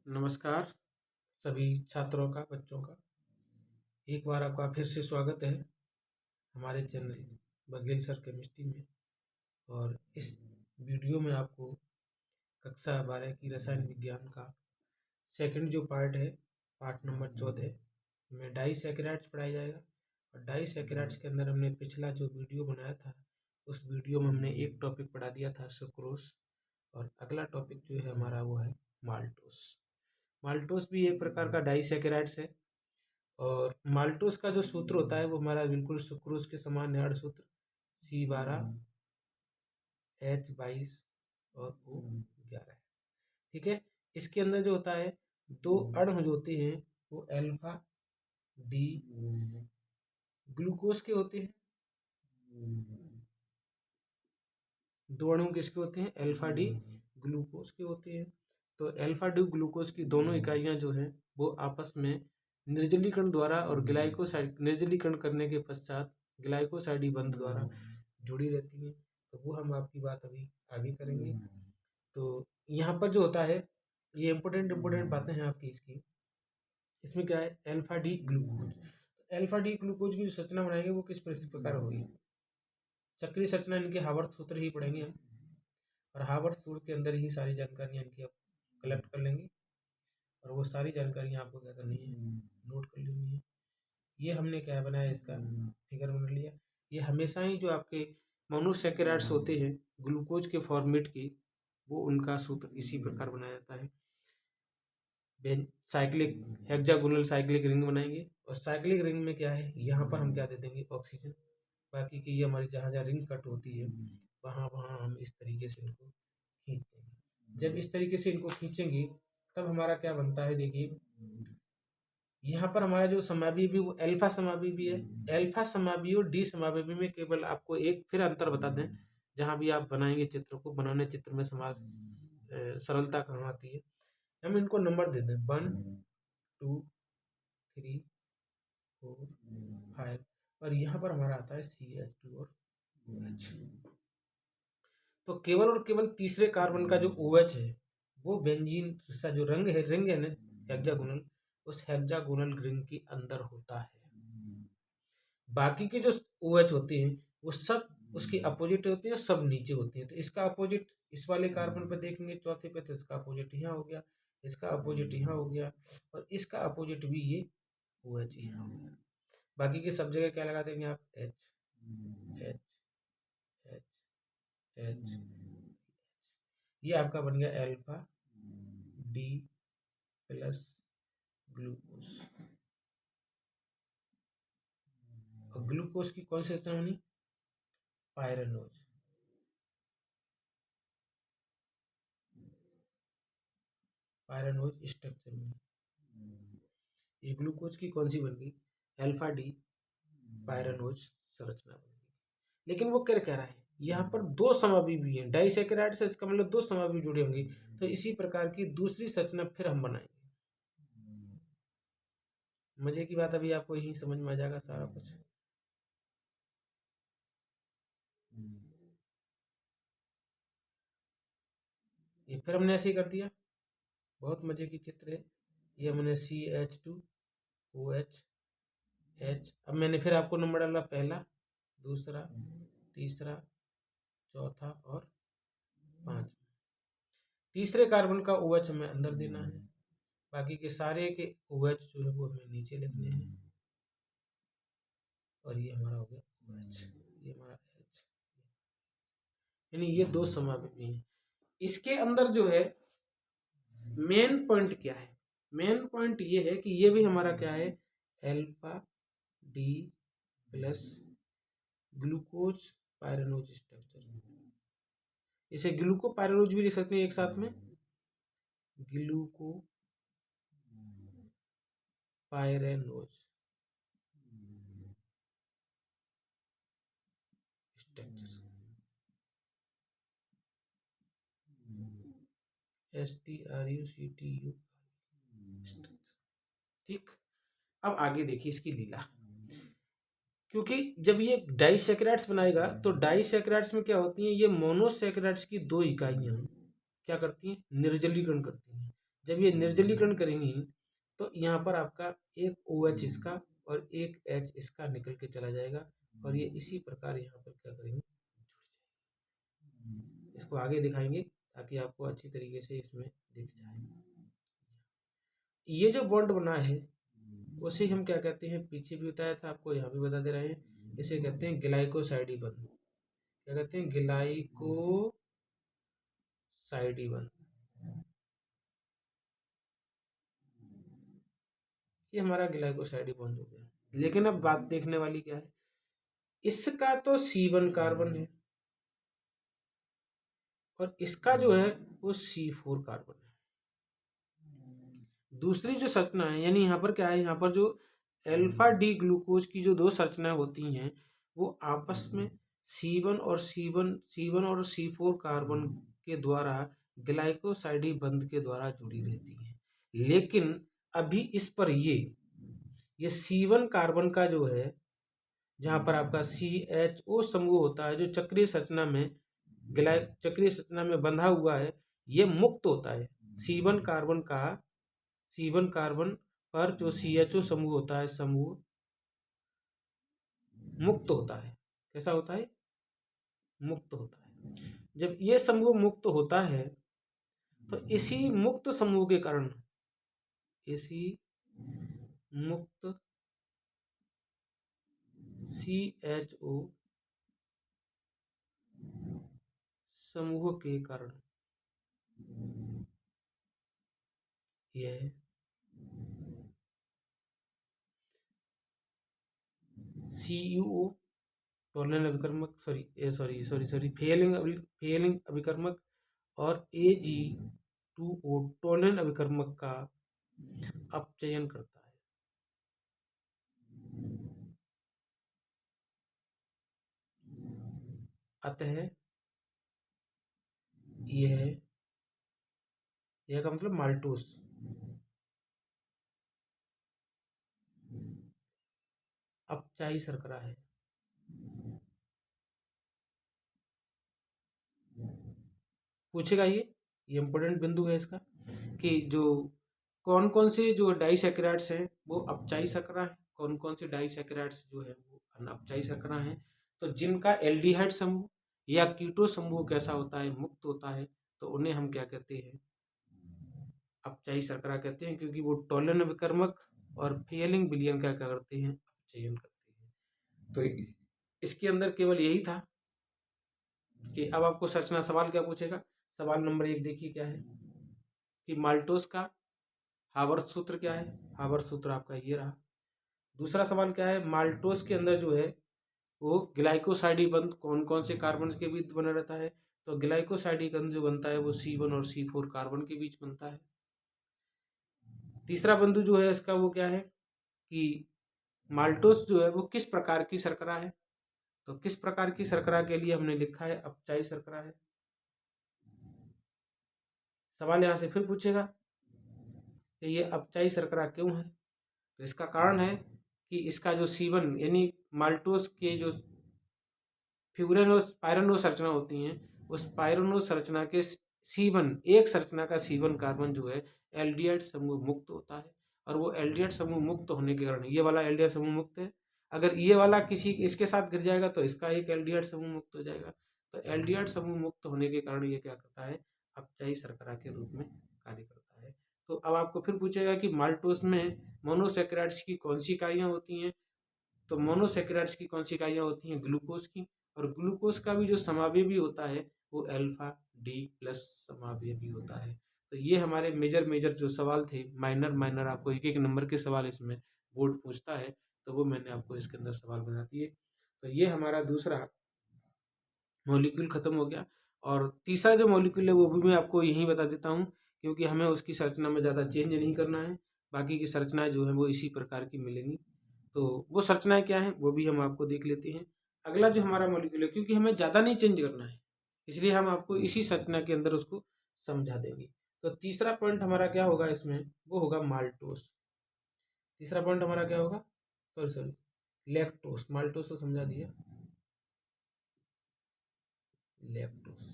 नमस्कार सभी छात्रों का, बच्चों का। एक बार आपका फिर से स्वागत है हमारे चैनल बघेल सर केमिस्ट्री में। और इस वीडियो में आपको कक्षा 12 की रसायन विज्ञान का सेकंड जो पार्ट है, पार्ट नंबर 14 में डाइसैकेराइड्स पढ़ाया जाएगा। और डाइसैकेराइड्स के अंदर हमने पिछला जो वीडियो बनाया था, उस वीडियो में हमने एक टॉपिक पढ़ा दिया था, सुक्रोज। और अगला टॉपिक जो है हमारा वो है माल्टोस। माल्टोस भी एक प्रकार का डाइसैकेराइड्स है। और माल्टोस का जो सूत्र होता है वो हमारा बिल्कुल सुक्रोज के समान है। सूत्र C12 H22 और O11 है। ठीक है। इसके अंदर जो होता है, दो अणु जो होते हैं वो अल्फा डी ग्लूकोज के होते हैं। दो अणु किसके होते हैं? अल्फा डी ग्लूकोज के होते हैं। तो अल्फा डी ग्लूकोज की दोनों इकाइयां जो हैं वो आपस में निर्जलीकरण द्वारा और ग्लाइकोसाइड निर्जलीकरण करने के पश्चात ग्लाइकोसाइडी बंध द्वारा जुड़ी रहती हैं। तो वो हम आपकी बात अभी आगे करेंगे। तो यहाँ पर जो होता है, ये इम्पोर्टेंट बातें हैं आपकी इसकी। इसमें क्या है? Alpha D glucose. Alpha D glucose की जो संरचना बनाएंगे वो किस प्रकार होगी? चक्रीय संरचना इनके हार्वर्थ सूत्र ही पढ़ेंगे हम। और हार्वर्थ सूत्र के अंदर ही सारी जानकारियाँ इनकी आप कलेक्ट कर लेंगे। और वो सारी जानकारियाँ आपको क्या करनी है? नोट कर लेनी है। ये हमने क्या बनाया, इसका फिगर बना लिया। ये हमेशा ही जो आपके मोनोसैकेराइड्स होते हैं ग्लूकोज के फॉर्मेट की, वो उनका सूत्र इसी प्रकार बनाया जाता है। साइक्लिक हेक्सागोनल साइक्लिक रिंग बनाएंगे। और साइक्लिक रिंग में क्या है, यहाँ पर हम क्या दे देंगे? ऑक्सीजन। बाकी की ये हमारी जहाँ जहाँ रिंग कट होती है वहाँ वहाँ हम इस तरीके से इनको खींच देंगे। जब इस तरीके से इनको खींचेंगे तब हमारा क्या बनता है? देखिए, यहाँ पर हमारा जो समावयवी वो अल्फा समावयवी है। अल्फा समावयवी और डी समावयवी में केवल आपको एक फिर अंतर बता दें, जहाँ भी आप बनाएंगे चित्र को, बनाने चित्र में सरलता कहाँ आती है। हम इनको नंबर दे दें 1 2 3 4 5। और यहाँ पर हमारा आता है CH2 और OH। तो केवल और केवल तीसरे कार्बन का जो OH है वो बेंजीन का जो रिंग है ना, हेक्सागोनल, उस हेक्सागोनल रिंग के अंदर होता है। बाकी के जो OH होते हैं वो सब उसकी अपोजिट होती है, सब नीचे होती है। तो इसका अपोजिट इस वाले कार्बन पे देखेंगे चौथे पे, तो इसका अपोजिट यहाँ हो गया, इसका अपोजिट यहाँ हो गया, और इसका अपोजिट भी ये OH यहाँ हो गया। बाकी की सब जगह क्या लगा देंगे आप? H H H H। ये आपका बन गया अल्फा डी प्लस ग्लूकोज। और ग्लूकोज की कौन सी रचना बनी? पायरेनोज। पायरेनोज स्ट्रक्चर बनी। ये ग्लूकोज की कौन सी बन गई? अल्फा डी पायरेनोज संरचना बन गई। लेकिन वो क्या कह रहा है, यहाँ पर दो समावयवी है डाइसैकेराइड से, इसका मतलब दो समावयवी जुड़े होंगे। तो इसी प्रकार की दूसरी संरचना फिर हम बनाएंगे। मजे की बात, अभी आपको यही समझ में आ जाएगा सारा कुछ। ये फिर हमने ऐसे ही कर दिया। बहुत मजे की चित्र है ये। हमने CH2OH H। अब मैंने फिर आपको नंबर डाला, पहला, दूसरा, तीसरा, चौथा और पांचवा। तीसरे कार्बन का OH हमें अंदर देना है, बाकी के सारे के OH जो है वो हमें नीचे लिखने हैं। और ये हमारा हो गया OH, ये हमारा H। यानी ये दो समावयवी हैं। इसके अंदर जो है मेन पॉइंट क्या है? मेन पॉइंट ये है कि ये भी हमारा क्या है? Alpha D plus glucose pyranose structure. इसे ग्लूको पायरेनोज भी लिख सकते हैं एक साथ में, ग्लूको पायरेनोज स्ट्रक्चर, STRUCTU स्ट्रक्चर। ठीक। अब आगे देखिए इसकी लीला। क्योंकि जब ये डाइसैकेराइड्स बनाएगा तो डाइसैकेराइड्स में क्या होती हैं? ये मोनोसैकेराइड्स की दो इकाइयां क्या करती हैं? निर्जलीकरण करती हैं। जब ये निर्जलीकरण करेंगी तो यहाँ पर आपका एक OH इसका और एक H इसका निकल के चला जाएगा और ये इसी प्रकार यहाँ पर क्या करेंगे, इसको आगे दिखाएंगे ताकि आपको अच्छी तरीके से इसमें दिख जाए। ये जो बॉन्ड बना है उसे हम क्या कहते हैं, पीछे भी बताया था आपको, यहाँ भी बता दे रहे हैं, इसे कहते हैं ग्लाइकोसाइडी बंध। क्या कहते हैं, ग्लाइकोसाइडी बंध। ये हमारा ग्लाइकोसाइडी बॉन्ड हो गया। लेकिन अब बात देखने वाली क्या है, इसका तो C1 कार्बन है और इसका जो है वो C4 कार्बन है। दूसरी जो संरचना है, यानी यहाँ पर क्या है, यहाँ पर जो अल्फा डी ग्लूकोज की जो दो संरचनाएं होती हैं वो आपस में C1 और C4 कार्बन के द्वारा ग्लाइकोसाइडी बंध के द्वारा जुड़ी रहती है। लेकिन अभी इस पर ये C1 कार्बन का जो है, जहाँ पर आपका CHO समूह होता है जो चक्रीय संरचना में बंधा हुआ है, ये मुक्त होता है। C1 कार्बन पर जो CHO समूह होता है, समूह मुक्त होता है। कैसा होता है, मुक्त होता है। जब ये समूह मुक्त होता है तो इसी मुक्त समूह के कारण, इसी मुक्त CHO समूह के कारण यह CuO टॉर्नेल अभिकर्मक फेयलिंग अभिकर्मक और Ag2O टॉर्नेल अभिकर्मक का अपचयन करता है। अतः यह का मतलब माल्टोस अपचायी शर्करा है। पूछेगा ये इंपॉर्टेंट बिंदु है इसका, कि जो कौन कौन से जो डाइसैकेराइड्स हैं वो अपचायी शर्करा है, कौन कौन से डाइसैकेराइड्स जो है वो अनअपचायी शर्करा है। तो जिनका एल्डिहाइड समूह या कीटो समूह कैसा होता है, मुक्त होता है, तो उन्हें हम क्या कहते हैं, अपचायी शर्करा कहते हैं, क्योंकि वो टॉलन विकर्मक और फेयलिंग विलयन का क्या करते हैं, अपचयन करते हैं। तो इसके अंदर केवल यही था कि अब आपको संरचना सवाल क्या पूछेगा। सवाल नंबर 1 देखिए क्या है कि माल्टोस का हावर्थ सूत्र क्या है। हावर्थ सूत्र आपका ये रहा। दूसरा सवाल क्या है, माल्टोस के अंदर जो है वो ग्लाइकोसाइडी बंध कौन कौन से कार्बन के बीच बना रहता है। तो ग्लाइकोसाइडी बंध जो बनता है वो C1 और C4 कार्बन के बीच बनता है। तीसरा बिंदु जो है इसका वो क्या है कि माल्टोस जो है वो किस प्रकार की शर्करा है। तो किस प्रकार की शर्करा के लिए हमने लिखा है अपचायी शर्करा है। सवाल यहाँ से फिर पूछेगा कि ये अपचायी शर्करा क्यों है। तो इसका कारण है कि इसका जो C1 यानी माल्टोस के जो फ्यूरेनो पायरनो संरचना होती हैं, उस पायरनो संरचना के C1 एक संरचना का C1 कार्बन जो है एल्डिहाइड समूह मुक्त होता है। और वो एल्डिहाइड समूह मुक्त होने के कारण ये वाला एल्डिहाइड समूह मुक्त है। अगर ये वाला किसी इसके साथ गिर जाएगा तो इसका एक एल्डिहाइड समूह मुक्त हो जाएगा। तो एल्डिहाइड समूह मुक्त होने के कारण ये क्या करता है, अपचायी शर्करा के रूप में कार्य करता है। तो अब आपको फिर पूछेगा कि माल्टोस में मोनोसैकेराइड्स की कौन सी इकाइयाँ होती हैं। तो मोनोसैकेराइड्स की कौन सी इकाइयाँ होती हैं, ग्लूकोज की। और ग्लूकोज का भी जो समावयवी होता है वो अल्फा डी प्लस समावयवी होता है। तो ये हमारे मेजर जो सवाल थे, माइनर आपको एक एक नंबर के सवाल इसमें बोर्ड पूछता है, तो वो मैंने आपको इसके अंदर सवाल बना दिए। तो ये हमारा दूसरा मॉलिक्यूल खत्म हो गया। और तीसरा जो मॉलिक्यूल है वो भी मैं आपको यहीं बता देता हूँ, क्योंकि हमें उसकी संरचना में ज़्यादा चेंज नहीं करना है। बाकी की संरचनाएं जो है वो इसी प्रकार की मिलेंगी। तो वो संरचनाएं क्या हैं वो भी हम आपको देख लेते हैं। अगला जो हमारा मॉलिक्यूल है, क्योंकि हमें ज़्यादा नहीं चेंज करना है, इसलिए हम आपको इसी संरचना के अंदर उसको समझा देंगे। तो तीसरा पॉइंट हमारा क्या होगा इसमें, वो होगा माल्टोस। तीसरा पॉइंट हमारा क्या होगा, सॉरी लैक्टोस। माल्टोस तो समझा दिया, लैक्टोस।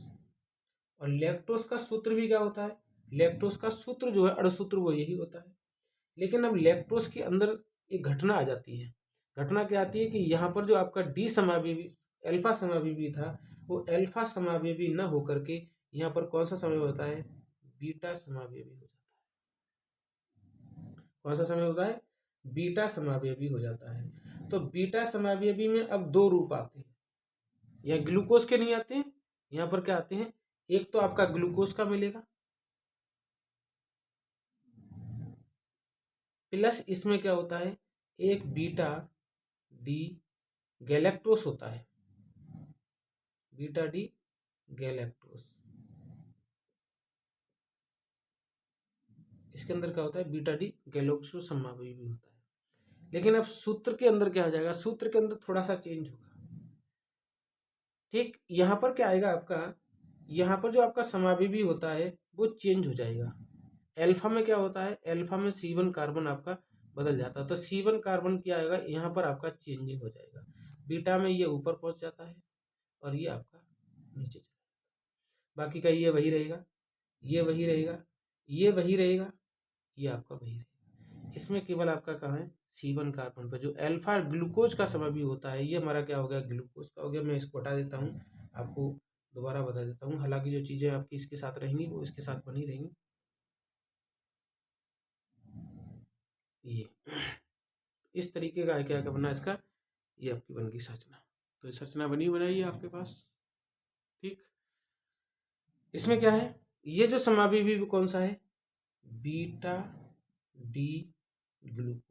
और लैक्टोस का सूत्र भी क्या होता है, लैक्टोज का सूत्र जो है अणुसूत्र वो यही होता है। लेकिन अब लैक्टोज के अंदर एक घटना आ जाती है। घटना क्या आती है कि यहाँ पर जो आपका डी समावेवी अल्फा समावेवी था वो अल्फा समावेवी न होकर के यहाँ पर कौन सा समावेवी होता है, बीटा समावेवी हो जाता है। कौन सा समावेवी होता है, बीटा समावेवी हो जाता है। तो बीटा समावेवी में अब दो रूप आते हैं, या ग्लूकोज के नहीं आते हैं, यहाँ पर क्या आते हैं, एक तो आपका ग्लूकोज का मिलेगा, प्लस इसमें क्या होता है, एक बीटा डी गैलेक्टोस होता है, बीटा डी गैलेक्टोस। इसके अंदर क्या होता है, बीटा डी गैलेक्टोस समावेवी होता है। लेकिन अब सूत्र के अंदर क्या हो जाएगा, सूत्र के अंदर थोड़ा सा चेंज होगा। ठीक, यहाँ पर क्या आएगा आपका, यहाँ पर जो आपका समावेवी होता है वो चेंज हो जाएगा। अल्फा में क्या होता है, अल्फा में C1 कार्बन आपका बदल जाता है, तो C1 कार्बन क्या आएगा, यहाँ पर आपका चेंजिंग हो जाएगा। बीटा में ये ऊपर पहुंच जाता है और ये आपका नीचे चला जाता है। बाकी का ये वही रहेगा, ये वही रहेगा, ये वही रहेगा, ये आपका वही रहेगा। इसमें केवल आपका कहाँ है, C1 कार्बन पर जो अल्फा ग्लूकोज का समावेवी होता है ये हमारा क्या हो गया, ग्लूकोज का हो गया। मैं इसको हटा देता हूँ, आपको दोबारा बता देता हूँ। हालांकि जो चीज़ें आपकी इसके साथ रहेंगी वो इसके साथ बनी रहेंगी। ये इस तरीके का क्या क्या बना इसका, ये आपकी बन गई संरचना। तो ये संरचना बनी बनाई है आपके पास। ठीक, इसमें क्या है, ये जो समावेवी कौन सा है, बीटा डी ग्लूकोज,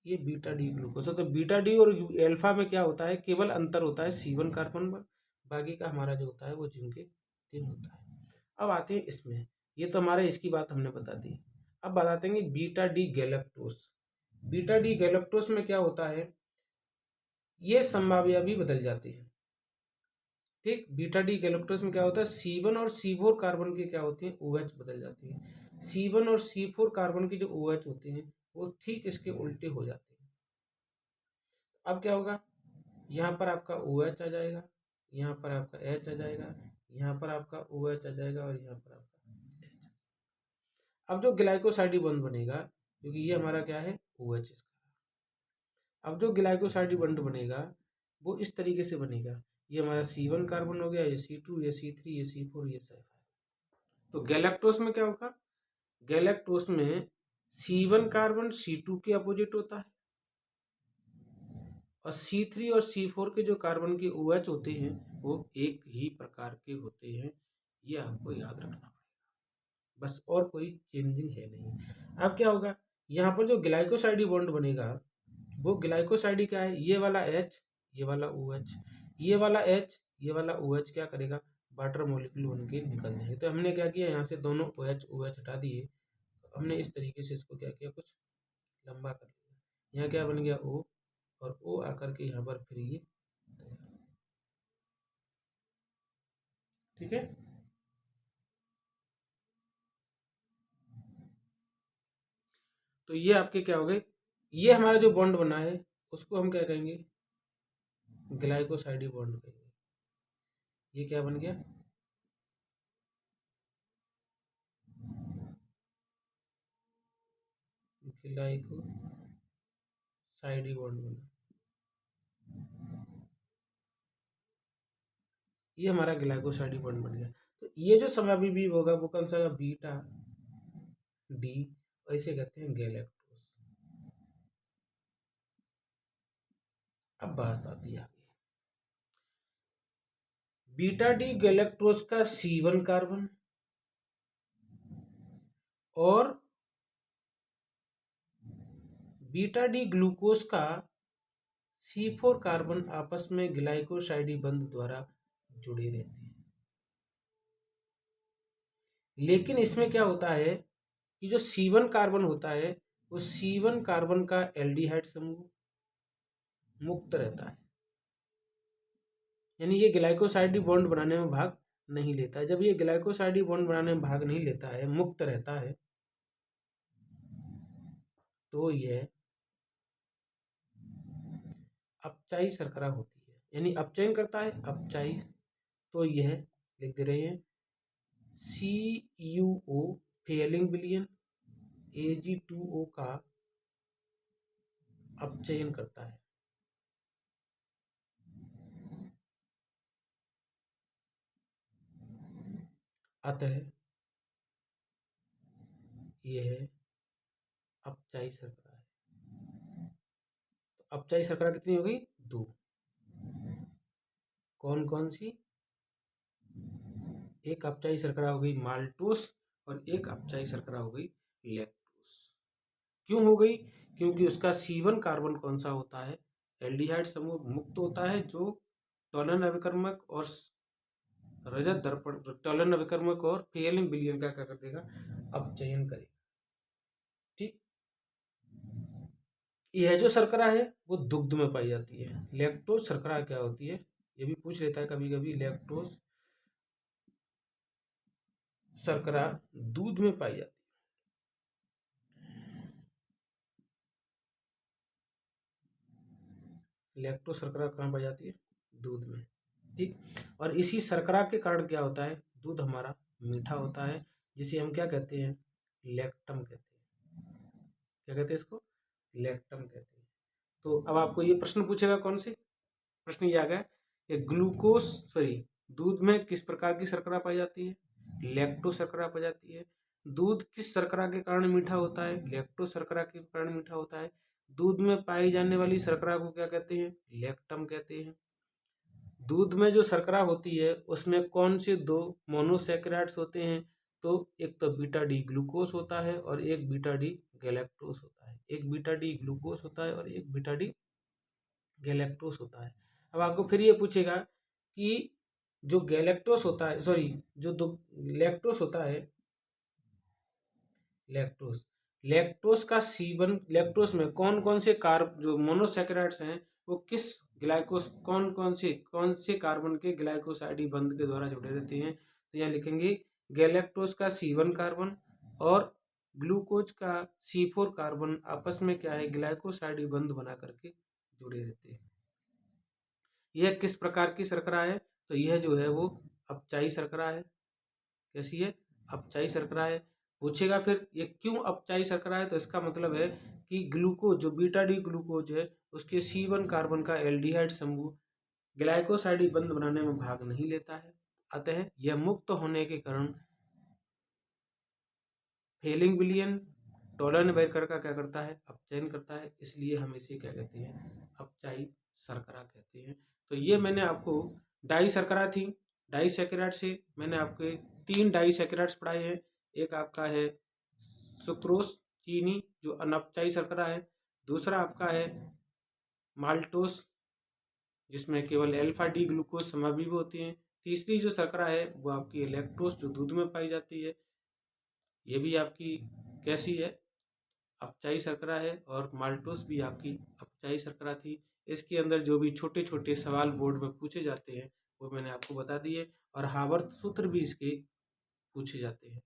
ये बीटा डी ग्लूकोज है। तो बीटा डी और अल्फा में क्या होता है, केवल अंतर होता है C1 कार्बन पर, बाकी का हमारा जो होता है वो जिनके दिन होता है। अब आते हैं इसमें, ये तो हमारे इसकी बात हमने बता दी। अब बताते हैं beta D galactose. Beta D galactose में क्या होता है, ये संभाव्य भी बदल जाती है। ठीक, बीटा डी गैलेक्टोस में क्या होता है, C1 और C4 कार्बन की क्या होती है, OH बदल जाती है। C1 और C4 कार्बन की जो OH होती है वो ठीक इसके उल्टे हो जाते हैं। अब क्या होगा, यहाँ पर आपका OH आ जाएगा, यहाँ पर आपका H आ जाएगा, यहाँ पर आपका OH आ जाएगा और यहाँ पर आपका H। अब जो ग्लाइकोसाइड बॉन्ड बनेगा, क्योंकि ये हमारा क्या है, OH इसका। अब जो ग्लाइकोसाइड बॉन्ड बनेगा वो इस तरीके से बनेगा, ये हमारा C1 कार्बन हो गया, ये C2, ये C3, ये C4, ये C5। तो गैलेक्टोस में क्या होगा, गैलेक्टोस में C1 कार्बन C2 के अपोजिट होता है और C3 और C4 के जो कार्बन के OH होते हैं वो एक ही प्रकार के होते हैं। ये आपको याद रखना पड़ेगा, बस और कोई चेंजिंग है नहीं। अब क्या होगा, यहाँ पर जो ग्लाइकोसाइड बॉन्ड बनेगा वो ग्लाइकोसाइड क्या है, ये वाला H, ये वाला OH, ये वाला H, ये वाला OH क्या करेगा, वाटर मॉलिक्यूल बन के निकल जाएंगे। तो हमने क्या किया, यहाँ से दोनों OH हटा दिए, हमने इस तरीके से इसको क्या किया, कुछ लंबा कर लिया। यहाँ क्या बन गया, O, और O आकर के यहाँ पर फिर ये, ठीक है। तो ये आपके क्या हो गए, ये हमारा जो बॉन्ड बना है उसको हम क्या कहेंगे, ग्लाइकोसाइड बॉन्ड कहेंगे। ये क्या बन गया, ग्लाइकोसाइड बॉन्ड बना, ये हमारा ग्लाइकोसाइड बॉन्ड बन गया। तो ये जो समावेवी होगा वो कौन सा, बीटा डी, ऐसे कहते हैं गैलेक्टोस। अब बात आती है आगे, बीटा डी गैलेक्टोस का C1 कार्बन और बीटा डी ग्लूकोज का C4 कार्बन आपस में ग्लाइकोसाइड बंध द्वारा जुड़े रहते हैं। लेकिन इसमें क्या होता है कि जो C1 कार्बन होता है वो C1 कार्बन का एल्डिहाइड समूह मुक्त रहता है, यानी ये ग्लाइकोसाइड बॉन्ड बनाने में भाग नहीं लेता है। जब ये ग्लाइकोसाइड बॉन्ड बनाने में भाग नहीं लेता है, मुक्त रहता है, तो यह अपचायी शर्करा होती है, यानी अपचयन करता है, अपचायी। तो यह लिख दे रहे हैं CuO फेलिंग विलयन Ag2O का अपचयन करता है। अतः यह अपचायी शर्करा है। तो अपचायी शर्करा कितनी हो गई? 2। कौन कौन सी? एक अपचायी शर्करा हो गई माल्टोस और एक अपचायी शर्करा हो गई लैक्टोस। क्यों हो गई? क्योंकि उसका C1 कार्बन कौन सा होता है? एल्डिहाइड समूह मुक्त होता है, जो टॉलन अभिकर्मक और रजत दर्पण, टॉलन अभिकर्मक और फेलिंग विलयन का क्या कर देगा? अपचयन करेगा। ठीक, यह जो शर्करा है वो दुग्ध में पाई जाती है। लैक्टोज शर्करा क्या होती है, ये भी पूछ लेता है कभी कभी। लैक्टोज शर्करा दूध में पाई जाती है। लैक्टोज शर्करा कहाँ पाई जाती है? दूध में। ठीक, और इसी शर्करा के कारण क्या होता है? दूध हमारा मीठा होता है, जिसे हम क्या कहते हैं? लैक्टम कहते हैं। क्या कहते हैं इसको? लैक्टम कहते हैं। तो अब आपको ये प्रश्न पूछेगा, कौन से प्रश्न ये आ गया कि ग्लूकोज सॉरी दूध में किस प्रकार की शर्करा पाई जाती है? लैक्टोज शर्करा पाई जाती है। दूध किस शर्करा के कारण मीठा होता है? लैक्टोज शर्करा के कारण मीठा होता है। दूध में पाई जाने वाली शर्करा को क्या कहते हैं? लैक्टम कहते हैं। दूध में जो शर्करा होती है उसमें कौन से 2 मोनोसैकेराइड्स होते हैं? तो एक तो बीटा डी ग्लूकोज होता है और एक बीटा डी गैलेक्टोज होता है। एक बीटा डी ग्लूकोज होता है और एक बीटा डी गैलेक्टोज होता है। अब आपको फिर ये पूछेगा कि जो गैलेक्टोज होता है, सॉरी जो दो लैक्टोज होता है, लैक्टोज लैक्टोज का C1, लैक्टोज में कौन कौन से कार्ब जो मोनोसैकेराइड्स हैं वो किस ग्लाइकोस कौन से कार्बन के ग्लाइकोसाइड बंध के द्वारा जुड़े रहते हैं? तो यहाँ लिखेंगे गैलेक्टोज का C1 कार्बन और ग्लूकोज का C4 कार्बन आपस में क्या है? ग्लाइकोसाइड बंध बना करके जुड़े रहते हैं। यह किस प्रकार की शर्करा है? तो यह जो है वो अपचायी शर्करा है। कैसी है? अपचायी शर्करा है। पूछेगा फिर ये क्यों अपचायी शर्करा है? तो इसका मतलब है कि ग्लूकोज जो बीटा डी ग्लूकोज है उसके C1 कार्बन का एल्डिहाइड समूह ग्लाइकोसाइड बंध बनाने में भाग नहीं लेता है। अतः यह मुक्त होने के कारण फेलिंग विलयन टॉलन बैरकर का क्या करता है? अपचयन करता है। इसलिए हम इसे क्या कहते हैं? अपचायी शर्करा कहते हैं। तो ये मैंने आपको डाई शर्करा थी। डाई सैकेराइड से मैंने आपके 3 डाई सैकेराइड्स पढ़ाए हैं। एक आपका है सुक्रोज चीनी जो अनपचायी शर्करा है। दूसरा आपका है माल्टोस जिसमें केवल अल्फा डी ग्लूकोज समाविष्ट होती हैं। तीसरी जो शर्करा है वो आपकी लैक्टोज जो दूध में पाई जाती है। ये भी आपकी कैसी है? अपचायी शर्करा है। और माल्टोस भी आपकी अपचायी शर्करा थी। इसके अंदर जो भी छोटे छोटे सवाल बोर्ड में पूछे जाते हैं वो मैंने आपको बता दिए और हार्वर्थ सूत्र भी इसके पूछे जाते हैं।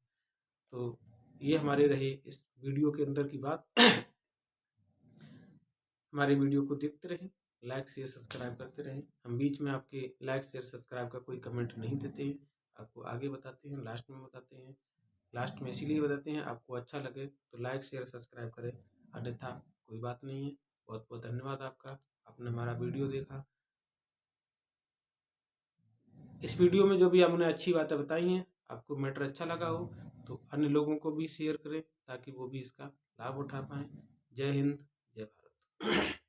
तो ये हमारे रहे इस वीडियो के अंदर की बात। हमारे वीडियो को देखते रहें, लाइक शेयर सब्सक्राइब करते रहें। हम बीच में आपके लाइक शेयर सब्सक्राइब का कोई कमेंट नहीं देते हैं, आपको आगे बताते हैं, लास्ट में बताते हैं। लास्ट में इसीलिए बताते हैं आपको अच्छा लगे तो लाइक शेयर सब्सक्राइब करें, अन्यथा कोई बात नहीं है। बहुत बहुत धन्यवाद आपका, आपने हमारा वीडियो देखा। इस वीडियो में जो भी हमने अच्छी बातें बताई हैं, आपको मैटर अच्छा लगा हो तो अन्य लोगों को भी शेयर करें ताकि वो भी इसका लाभ उठा पाएँ। जय हिंद, जय भारत।